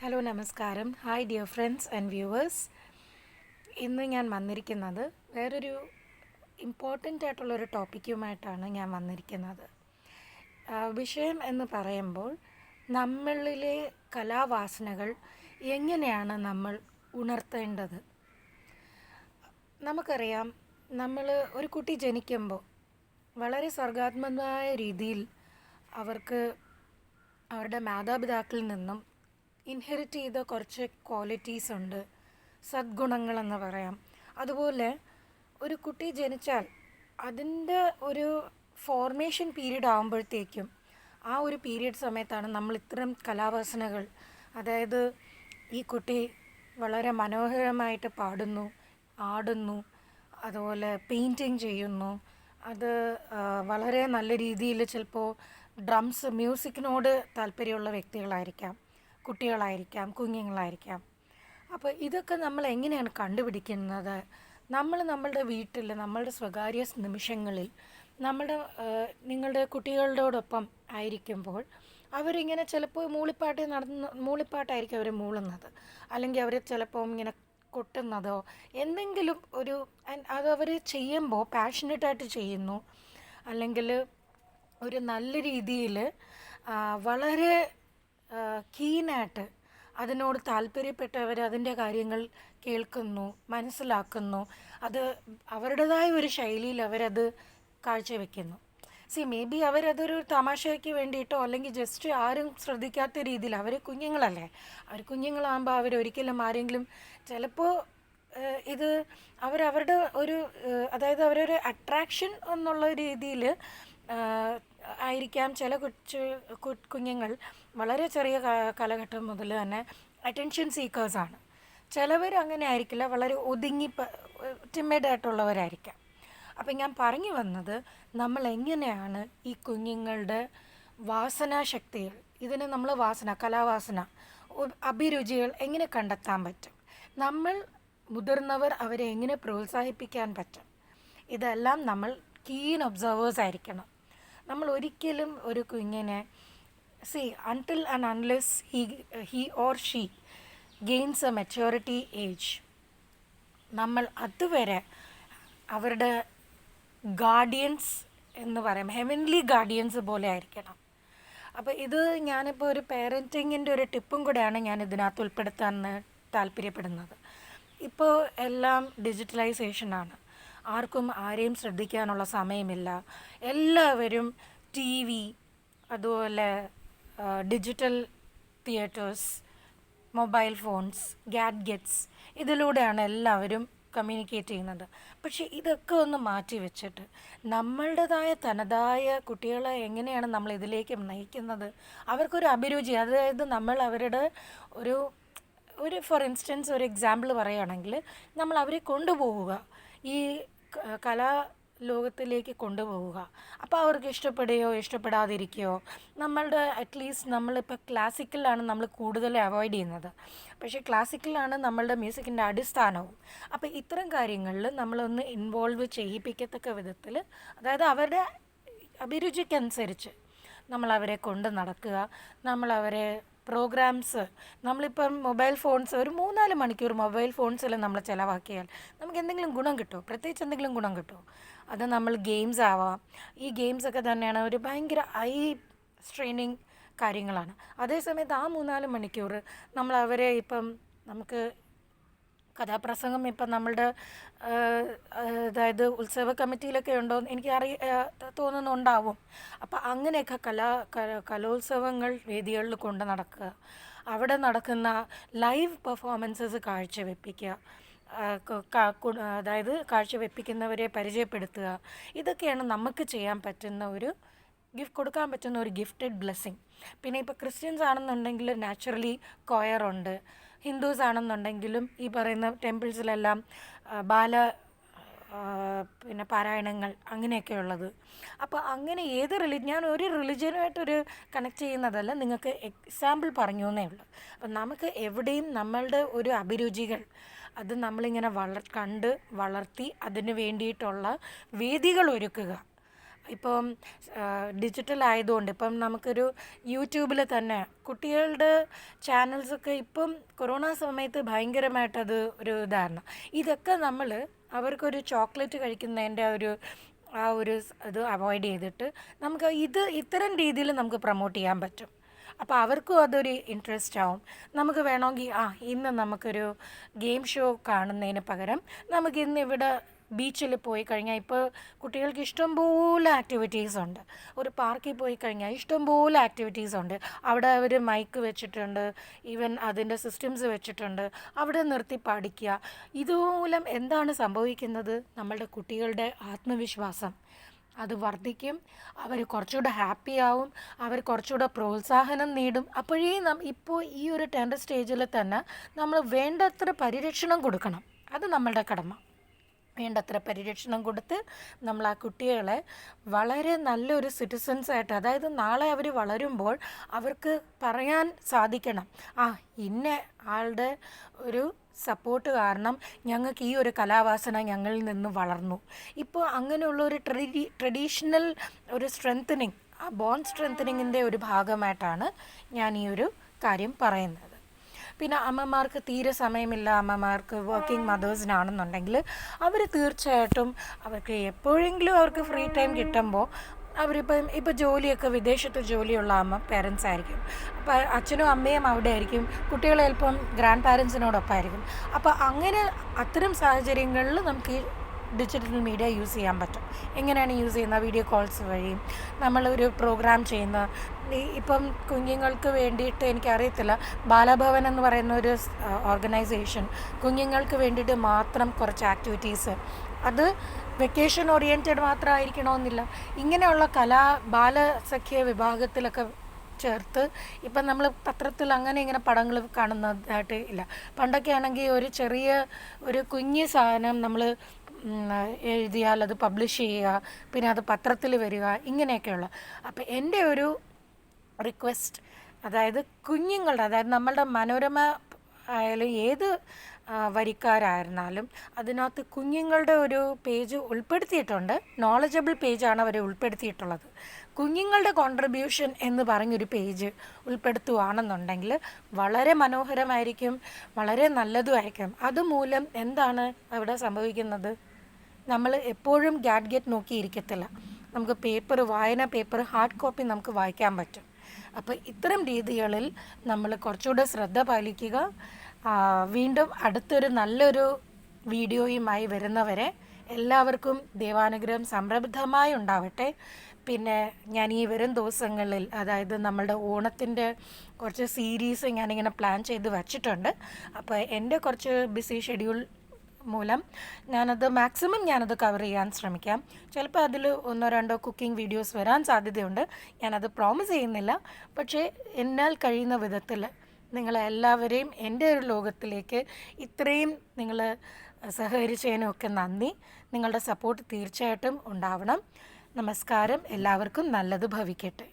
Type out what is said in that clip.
Hello നമസ്കാരം. Hi dear friends and viewers. ഇന്ന് ഞാൻ വന്നിരിക്കുന്നത് വേറൊരു ഇമ്പോർട്ടൻ്റ് ആയിട്ടുള്ളൊരു ടോപ്പിക്കുമായിട്ടാണ് ഞാൻ വന്നിരിക്കുന്നത്. വിഷയം എന്ന് പറയുമ്പോൾ നമ്മളിലെ കലാവാസനകൾ എങ്ങനെയാണ് നമ്മൾ ഉണർത്തേണ്ടത്. നമുക്കറിയാം, നമ്മൾ ഒരു കുട്ടി ജനിക്കുമ്പോൾ വളരെ സർഗാത്മകമായ രീതിയിൽ അവർക്ക് അവരുടെ മാതാപിതാക്കളിൽ നിന്നും ഇൻഹെറിറ്റ് ചെയ്ത കുറച്ച് ക്വാളിറ്റീസ് ഉണ്ട്, സദ്ഗുണങ്ങളെന്ന് പറയാം. അതുപോലെ ഒരു കുട്ടി ജനിച്ചാൽ അതിൻ്റെ ഒരു ഫോർമേഷൻ പീരീഡ് ആകുമ്പോഴത്തേക്കും ആ ഒരു പീരീഡ് സമയത്താണ് നമ്മൾ ഇത്തരം കലാവാസനകൾ, അതായത് ഈ കുട്ടി വളരെ മനോഹരമായിട്ട് പാടുന്നു, ആടുന്നു, അതുപോലെ പെയിൻറ്റിങ് ചെയ്യുന്നു, അത് വളരെ നല്ല രീതിയിൽ ചിലപ്പോൾ ഡ്രംസ് മ്യൂസിക്കിനോട് താല്പര്യമുള്ള വ്യക്തികളായിരിക്കാം, കുട്ടികളായിരിക്കാം, കുഞ്ഞുങ്ങളായിരിക്കാം. അപ്പോൾ ഇതൊക്കെ നമ്മൾ എങ്ങനെയാണ് കണ്ടുപിടിക്കുന്നത്? നമ്മളുടെ വീട്ടിൽ നമ്മളുടെ സ്വകാര്യ നിമിഷങ്ങളിൽ നിങ്ങളുടെ കുട്ടികളോടൊപ്പം ആയിരിക്കുമ്പോൾ അവരിങ്ങനെ ചിലപ്പോൾ മൂളിപ്പാട്ടായിരിക്കും അവർ മൂളുന്നത്, അല്ലെങ്കിൽ അവർ ചിലപ്പോൾ ഇങ്ങനെ കൊട്ടുന്നതോ എന്തെങ്കിലും അത് അവർ ചെയ്യുമ്പോൾ പാഷനറ്റായിട്ട് ചെയ്യുന്നു, അല്ലെങ്കിൽ ഒരു നല്ല രീതിയിൽ വളരെ കീനായിട്ട് അതിനോട് താല്പര്യപ്പെട്ടവർ അതിൻ്റെ കാര്യങ്ങൾ കേൾക്കുന്നു, മനസ്സിലാക്കുന്നു, അത് അവരുടേതായ ഒരു ശൈലിയിൽ അവരത് കാഴ്ചവെക്കുന്നു. മേ ബി അവരതൊരു തമാശയ്ക്ക് വേണ്ടിയിട്ടോ അല്ലെങ്കിൽ ജസ്റ്റ് ആരും ശ്രദ്ധിക്കാത്ത രീതിയിൽ, അവർ കുഞ്ഞുങ്ങളല്ലേ, അവർ കുഞ്ഞുങ്ങളാകുമ്പോൾ അവരൊരിക്കലും ആരെങ്കിലും ചിലപ്പോൾ ഇത് അവരവരുടെ അതായത് അവരൊരു അട്രാക്ഷൻ എന്നുള്ള രീതിയിൽ ആയിരിക്കാം. ചില കുഞ്ഞുങ്ങൾ വളരെ ചെറിയ കാലഘട്ടം മുതൽ തന്നെ അറ്റൻഷൻ സീക്കേഴ്സാണ്. ചിലവർ അങ്ങനെ ആയിരിക്കില്ല, വളരെ ടിമിഡായിട്ടുള്ളവരായിരിക്കാം. അപ്പം ഞാൻ പറഞ്ഞു വന്നത്, നമ്മൾ എങ്ങനെയാണ് ഈ കുഞ്ഞുങ്ങളുടെ വാസനാശക്തികൾ, ഇതിന് നമ്മൾ കലാവാസന, അഭിരുചികൾ എങ്ങനെ കണ്ടെത്താൻ പറ്റും, നമ്മൾ മുതിർന്നവർ അവരെ എങ്ങനെ പ്രോത്സാഹിപ്പിക്കാൻ പറ്റും, ഇതെല്ലാം നമ്മൾ കീൻ ഒബ്സർവേഴ്സ് ആയിരിക്കണം. നമ്മൾ ഒരിക്കലും ഒരു കുഞ്ഞിനെ until and unless he or she gains a maturity age, നമ്മൾ അതുവരെ അവരുടെ ഗാർഡിയൻസ് എന്ന് പറയാം, ഹെവൻലി ഗാർഡിയൻസ് പോലെ ആയിരിക്കണം. അപ്പോൾ ഇത് ഞാനിപ്പോൾ ഒരു പേരൻറ്റിങ്ങിൻ്റെ ഒരു ടിപ്പും കൂടെയാണ് ഞാൻ ഇതിനകത്ത് ഉൾപ്പെടുത്താൻ താല്പര്യപ്പെടുന്നത്. ഇപ്പോൾ എല്ലാം ഡിജിറ്റലൈസേഷനാണ്, ആർക്കും ആരെയും ശ്രദ്ധിക്കാനുള്ള സമയമില്ല. എല്ലാവരും ടി വി, അതുപോലെ digital theatres, mobile phones, gadgets, ഇതിലൂടെയാണ് എല്ലാവരും കമ്മ്യൂണിക്കേറ്റ് ചെയ്യുന്നത്. പക്ഷേ ഇതൊക്കെ ഒന്ന് മാറ്റി വെച്ചിട്ട് നമ്മളുടേതായ തനതായ കുട്ടികളെ എങ്ങനെയാണ് നമ്മൾ ഇതിലേക്ക് നയിക്കുന്നത്? അവർക്കൊരു അഭിരുചി, അതായത് നമ്മൾ അവരുടെ ഒരു ഫോർ ഇൻസ്റ്റൻസ് ഒരു എക്സാമ്പിൾ പറയുകയാണെങ്കിൽ, നമ്മൾ അവരെ കൊണ്ടുപോവുക, ഈ കലാലോകത്തിലേക്ക് കൊണ്ടുപോവുക. അപ്പോൾ അവർക്ക് ഇഷ്ടപ്പെടുകയോ ഇഷ്ടപ്പെടാതിരിക്കുകയോ, അറ്റ്ലീസ്റ്റ് നമ്മളിപ്പോൾ ക്ലാസിക്കലാണ് നമ്മൾ കൂടുതൽ അവോയ്ഡ് ചെയ്യുന്നത്, പക്ഷേ ക്ലാസിക്കലാണ് നമ്മളുടെ മ്യൂസിക്കിൻ്റെ അടിസ്ഥാനവും. അപ്പോൾ ഇത്തരം കാര്യങ്ങളിൽ നമ്മളൊന്ന് ഇൻവോൾവ് ചെയ്യിപ്പിക്കത്തക്ക വിധത്തിൽ, അതായത് അവരുടെ അഭിരുചിക്കനുസരിച്ച് നമ്മളവരെ കൊണ്ട് നടക്കുക, നമ്മളവരെ പ്രോഗ്രാംസ്, നമ്മളിപ്പം മൊബൈൽ ഫോൺസ് ഒരു 3-4 മണിക്കൂർ മൊബൈൽ ഫോൺസിൽ നമ്മൾ ചിലവാക്കിയാൽ നമുക്ക് എന്തെങ്കിലും ഗുണം കിട്ടുമോ? പ്രത്യേകിച്ച് എന്തെങ്കിലും ഗുണം കിട്ടുമോ? അത് നമ്മൾ ഗെയിംസ് ആവാം. ഈ ഗെയിംസൊക്കെ തന്നെയാണ് ഒരു ഭയങ്കര ഐ സ്ട്രെയിനിങ് കാര്യങ്ങളാണ്. അതേസമയത്ത് ആ 3-4 മണിക്കൂർ നമ്മൾ അവരെ നമുക്ക് കഥാപ്രസംഗം ഇപ്പം നമ്മളുടെ അതായത് ഉത്സവ കമ്മിറ്റിയിലൊക്കെ ഉണ്ടോ എനിക്ക് തോന്നുന്നുണ്ടാവും. അപ്പം അങ്ങനെയൊക്കെ കലോത്സവങ്ങൾ വേദികളിൽ കൊണ്ട് നടക്കുക, അവിടെ നടക്കുന്ന ലൈവ് പെർഫോമൻസസ് കാഴ്ചവെപ്പിക്കുക, അതായത് കാഴ്ചവെപ്പിക്കുന്നവരെ പരിചയപ്പെടുത്തുക. ഇതൊക്കെയാണ് നമുക്ക് ചെയ്യാൻ പറ്റുന്ന കൊടുക്കാൻ പറ്റുന്ന ഒരു ഗിഫ്റ്റഡ് ബ്ലെസ്സിങ്. പിന്നെ ഇപ്പോൾ ക്രിസ്ത്യൻസ് ആണെന്നുണ്ടെങ്കിൽ നാച്ചുറലി കൊയറുണ്ട്, ഹിന്ദുസ് ആണെന്നുണ്ടെങ്കിലും ഈ പറയുന്ന ടെമ്പിൾസിലെല്ലാം പിന്നെ പാരായണങ്ങൾ അങ്ങനെയൊക്കെ ഉള്ളത്. അപ്പോൾ അങ്ങനെ ഞാൻ ഒരു റിലിജനുമായിട്ടൊരു കണക്ട് ചെയ്യുന്നതല്ല, നിങ്ങൾക്ക് എക്സാമ്പിൾ പറഞ്ഞു എന്നേ ഉള്ളൂ. അപ്പം നമുക്ക് എവിടെയും നമ്മളുടെ ഒരു അഭിരുചികൾ അത് നമ്മളിങ്ങനെ കണ്ട് വളർത്തി അതിന് വേണ്ടിയിട്ടുള്ള വേദികൾ ഒരുക്കുക. ഇപ്പം ഡിജിറ്റൽ ആയതുകൊണ്ട് ഇപ്പം നമുക്കൊരു യൂട്യൂബിൽ തന്നെ കുട്ടികളുടെ ചാനൽസൊക്കെ ഇപ്പം കൊറോണ സമയത്ത് ഭയങ്കരമായിട്ടത് ഒരു ഇതാണ്. ഇതൊക്കെ നമ്മൾ അവർക്കൊരു ചോക്ലേറ്റ് കഴിക്കുന്നതിൻ്റെ ഒരു ഇത് അവോയ്ഡ് ചെയ്തിട്ട് നമുക്ക് ഇത്തരം രീതിയിൽ നമുക്ക് പ്രൊമോട്ട് ചെയ്യാൻ പറ്റും. അപ്പോൾ അവർക്കും അതൊരു ഇൻട്രസ്റ്റ് ആവും. നമുക്ക് വേണമെങ്കിൽ ഇന്ന് നമുക്കൊരു ഗെയിം ഷോ കാണുന്നതിന് പകരം നമുക്ക് ഇന്ന് ഇവിടെ ബീച്ചിൽ പോയി കഴിഞ്ഞാൽ ഇപ്പോൾ കുട്ടികൾക്ക് ഇഷ്ടംപോലെ ആക്ടിവിറ്റീസ് ഉണ്ട്. ഒരു പാർക്കിൽ പോയി കഴിഞ്ഞാൽ ഇഷ്ടംപോലെ ആക്ടിവിറ്റീസ് ഉണ്ട്. അവിടെ അവർ മൈക്ക് വെച്ചിട്ടുണ്ട്, ഈവൻ അതിൻ്റെ സിസ്റ്റംസ് വെച്ചിട്ടുണ്ട്. അവിടെ നിർത്തി പഠിക്കുക. ഇതുമൂലം എന്താണ് സംഭവിക്കുന്നത്? നമ്മളുടെ കുട്ടികളുടെ ആത്മവിശ്വാസം അത് വർദ്ധിക്കും. അവർ കുറച്ചുകൂടെ ഹാപ്പി ആവും. അവർ കുറച്ചുകൂടെ പ്രോത്സാഹനം നേടും. അപ്പോഴേ ഇപ്പോൾ ഈ ഒരു ടെൻഡർ സ്റ്റേജിൽ തന്നെ നമ്മൾ വേണ്ടത്ര പരിരക്ഷണം കൊടുക്കണം. അത് നമ്മളുടെ കടമ. വേണ്ടത്ര പരിരക്ഷണം കൊടുത്ത് നമ്മൾ ആ കുട്ടികളെ വളരെ നല്ലൊരു സിറ്റിസൺസായിട്ട്, അതായത് നാളെ അവർ വളരുമ്പോൾ അവർക്ക് പറയാൻ സാധിക്കണം, ഇന്ന ആളുടെ ഒരു സപ്പോർട്ട് കാരണം ഞങ്ങൾക്ക് ഈ ഒരു കലാവാസന ഞങ്ങളിൽ നിന്ന് വളർന്നു. ഇപ്പോൾ അങ്ങനെയുള്ള ഒരു ട്രഡീഷണൽ ഒരു സ്ട്രെങ്തനിങ്, ആ ബോണ്ട് സ്ട്രെങ്തനിങ്ങിൻ്റെ ഒരു ഭാഗമായിട്ടാണ് ഞാൻ ഈ ഒരു കാര്യം പറയുന്നത്. പിന്നെ അമ്മമാർക്ക് തീരെ സമയമില്ല, അമ്മമാർക്ക് വർക്കിംഗ് മദേഴ്സിനാണെന്നുണ്ടെങ്കിൽ അവർ തീർച്ചയായിട്ടും അവർക്ക് എപ്പോഴെങ്കിലും അവർക്ക് ഫ്രീ ടൈം കിട്ടുമ്പോൾ ഇപ്പോൾ ജോലിയൊക്കെ വിദേശത്ത് ജോലിയുള്ള പേരൻസ് ആയിരിക്കും. അപ്പോൾ അച്ഛനും അമ്മയും അവിടെ ആയിരിക്കും, കുട്ടികൾ ചിലപ്പം ഗ്രാൻഡ് പാരൻസിനോടൊപ്പം ആയിരിക്കും. അപ്പോൾ അങ്ങനെ അത്തരം സാഹചര്യങ്ങളിൽ നമുക്ക് ഈ ഡിജിറ്റൽ മീഡിയ യൂസ് ചെയ്യാൻ പറ്റും. എങ്ങനെയാണ് യൂസ് ചെയ്യുന്നത്? വീഡിയോ കോൾസ് വഴി നമ്മളൊരു പ്രോഗ്രാം ചെയ്യുന്ന, ഇപ്പം കുഞ്ഞുങ്ങൾക്ക് വേണ്ടിയിട്ട് എനിക്കറിയത്തില്ല, ബാലഭവൻ എന്ന് പറയുന്ന ഒരു ഓർഗനൈസേഷൻ കുഞ്ഞുങ്ങൾക്ക് വേണ്ടിയിട്ട് മാത്രം കുറച്ച് ആക്ടിവിറ്റീസ്, അത് വെക്കേഷൻ ഓറിയൻറ്റഡ് മാത്രമായിരിക്കണമെന്നില്ല, ഇങ്ങനെയുള്ള ബാലസഖ്യ വിഭാഗത്തിലൊക്കെ ചേർത്ത് ഇപ്പം നമ്മൾ പത്രത്തിൽ ഇങ്ങനെ പടങ്ങൾ കാണുന്നതായിട്ട് ഇല്ല. പണ്ടൊക്കെ ആണെങ്കിൽ ഒരു ചെറിയ ഒരു കുഞ്ഞ് സാധനം നമ്മൾ എഴുതിയാൽ അത് പബ്ലിഷ് ചെയ്യുക, പിന്നെ അത് പത്രത്തിൽ വരിക, ഇങ്ങനെയൊക്കെയുള്ള. അപ്പോൾ എൻ്റെ ഒരു റിക്വസ്റ്റ്, അതായത് കുഞ്ഞുങ്ങളുടെ, അതായത് നമ്മളുടെ മനോരമ ആയാലും ഏത് വരിക്കാരായിരുന്നാലും അതിനകത്ത് കുഞ്ഞുങ്ങളുടെ ഒരു പേജ് ഉൾപ്പെടുത്തിയിട്ടുണ്ട്. നോളജബിൾ പേജാണ് അവർ ഉൾപ്പെടുത്തിയിട്ടുള്ളത്. കുഞ്ഞുങ്ങളുടെ കോൺട്രിബ്യൂഷൻ എന്ന് പറഞ്ഞൊരു പേജ് ഉൾപ്പെടുത്തുകയാണെന്നുണ്ടെങ്കിൽ വളരെ മനോഹരമായിരിക്കും, വളരെ നല്ലതുമായിരിക്കും. അതുമൂലം എന്താണ് അവിടെ സംഭവിക്കുന്നത്? നമ്മൾ എപ്പോഴും ഗാഡ്ഗറ്റ് നോക്കിയിരിക്കത്തില്ല. നമുക്ക് പേപ്പർ ഹാർഡ് കോപ്പി നമുക്ക് വായിക്കാൻ പറ്റും. അപ്പോൾ ഇത്തരം രീതികളിൽ നമ്മൾ കുറച്ചുകൂടെ ശ്രദ്ധ പാലിക്കുക. വീണ്ടും അടുത്തൊരു നല്ലൊരു വീഡിയോയുമായി വരുന്നവരെ എല്ലാവർക്കും ദൈവാനുഗ്രഹം സമൃദ്ധമായി ഉണ്ടാവട്ടെ. പിന്നെ ഞാൻ ഈ വരും ദിവസങ്ങളിൽ, അതായത് നമ്മളുടെ ഓണത്തിൻ്റെ കുറച്ച് സീരീസ് ഞാനിങ്ങനെ പ്ലാൻ ചെയ്ത് വച്ചിട്ടുണ്ട്. അപ്പോൾ എൻ്റെ കുറച്ച് ബിസി ഷെഡ്യൂൾ മൂലം മാക്സിമം ഞാനത് കവർ ചെയ്യാൻ ശ്രമിക്കാം. ചിലപ്പോൾ അതിൽ 1-2 കുക്കിംഗ് വീഡിയോസ് വരാൻ സാധ്യതയുണ്ട്. ഞാനത് പ്രോമിസ് ചെയ്യുന്നില്ല. പക്ഷേ എന്നാൽ കഴിയുന്ന വിധത്തിൽ നിങ്ങളെല്ലാവരെയും എൻ്റെ ഒരു ലോകത്തിലേക്ക് ഇത്രയും നിങ്ങൾ സഹകരിച്ചതിനൊക്കെ നന്ദി. നിങ്ങളുടെ സപ്പോർട്ട് തീർച്ചയായിട്ടും ഉണ്ടാവണം. നമസ്കാരം. എല്ലാവർക്കും നല്ലത് ഭവിക്കട്ടെ.